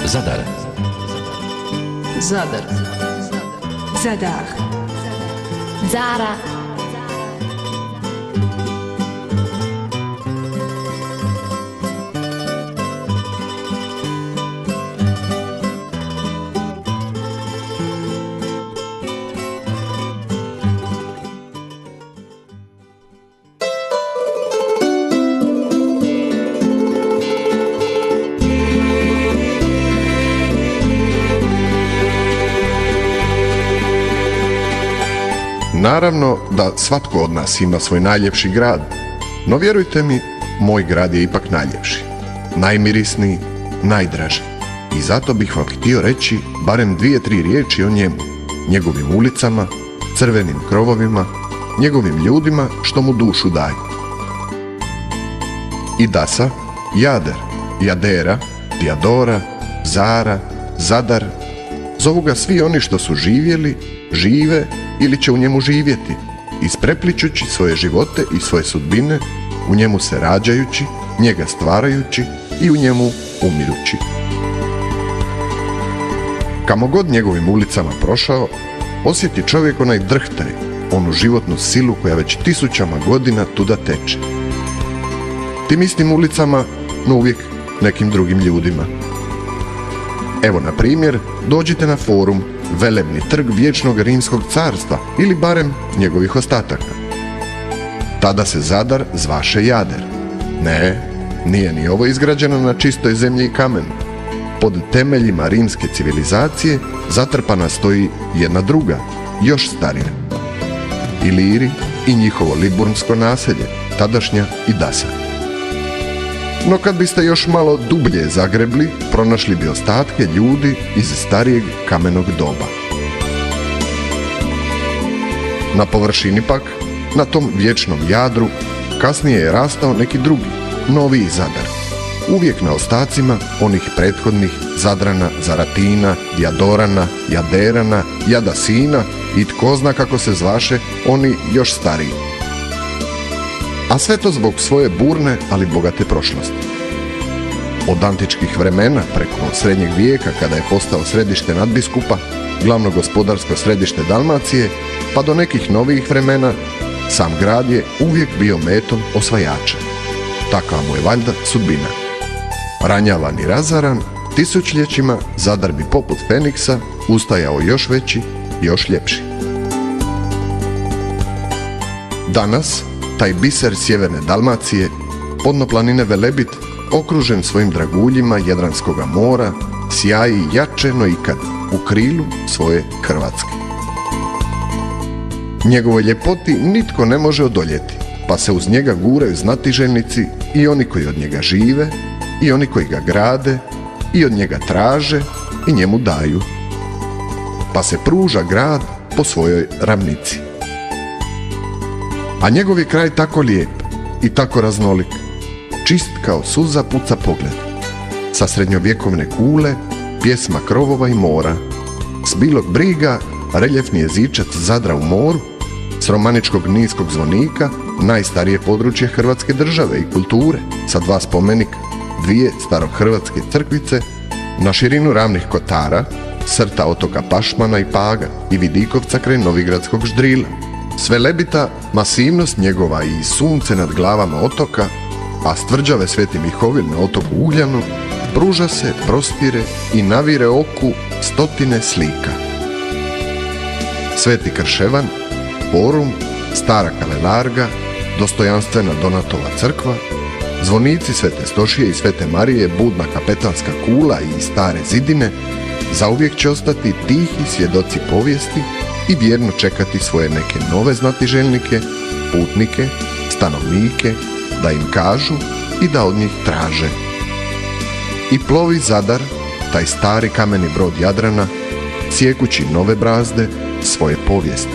Zadar. Zadar. Zadar. Zara. Naravno da svatko od nas ima svoj najljepši grad, no vjerujte mi, moj grad je ipak najljepši, najmirisniji, najdraži. I zato bih vam htio reći barem 2-3 riječi o njemu, njegovim ulicama, crvenim krovovima, njegovim ljudima što mu dušu daju. I Dasa, Jader, Jadera, Dijadora, Zara, Zadar, zovu ga svi oni što su živjeli, žive ili će u njemu živjeti, isprepličući svoje živote i svoje sudbine, u njemu se rađajući, njega stvarajući i u njemu umirući. Kamo god njegovim ulicama prošao, osjeti čovjek onaj drhtaj, onu životnu silu koja već tisućama godina tuda teče. Tim istim ulicama, no uvijek nekim drugim ljudima. Evo, na primjer, dođite na forum, velebni trg vječnog rimskog carstva ili barem njegovih ostataka. Tada se Zadar zvaše Jader. Ne, nije ni ovo izgrađeno na čistoj zemlji i kamenu. Pod temeljima rimske civilizacije zatrpana stoji jedna druga, još starija. Iliri i njihovo liburnsko naselje, tadašnja Idasa. No kad biste još malo dublje zagrebli, pronašli bi ostatke ljudi iz starijeg kamenog doba. Na površini pak, na tom vječnom Jadru, kasnije je rastao neki drugi, noviji Zadar. Uvijek na ostacima onih prethodnih Zadrana, Zaratina, Dijadorana, Jaderana, Jadasina i tko zna kako se zvaše oni još stariji. A sve to zbog svoje burne, ali bogate prošlosti. Od antičkih vremena preko srednjeg vijeka, kada je postao središte nadbiskupa, glavno gospodarsko središte Dalmacije, pa do nekih novijih vremena, sam grad je uvijek bio metom osvajača. Takva mu je valjda sudbina. Ranjavan i razaran, tisućljećima Zadar bi poput Feniksa ustajao još veći, još ljepši. Danas, taj biser sjeverne Dalmacije, podno planine Velebit, okružen svojim draguljima Jadranskoga mora, sjaji jače no ikad u krilu svoje Hrvatske. Njegovoj ljepoti nitko ne može odoljeti, pa se uz njega guraju znatiželjnici i oni koji od njega žive, i oni koji ga grade, i od njega traže i njemu daju. Pa se pruža grad po svojoj ravnici. A njegov je kraj tako lijep i tako raznolik, čist kao suza puca pogled, sa srednjovjekovne kule, pjesma krovova i mora, s Bilog briga reljefni jezičac Zadra u moru, s romaničkog Ninskog zvonika, najstarije područje Hrvatske države i kulture, sa 2 spomenika, 2 starohrvatske crkvice, na širinu ravnih kotara, srta otoka Pašmana i Paga i Vidikovca kraj Novigradskog Ždrila. Sve lebita masivnost njegova i sunce nad glavama otoka, a s tvrđave Sveti Mihovil na otoku Ugljanu, pruža se, prostire i navire oku stotine slika. Sveti Krševan, Forum, Stara Kalelarga, dostojanstvena Donatova crkva, zvonici Svete Stošije i Svete Marije, budna kapetanska kula i stare zidine, zauvijek će ostati tihi svjedoci povijesti i vjerno čekati svoje neke nove znatiželjnike, putnike, stanovnike, da im kažu i da od njih traže. I plovi Zadar, taj stari kameni brod Jadrana, sjekući nove brazde svoje povijesti.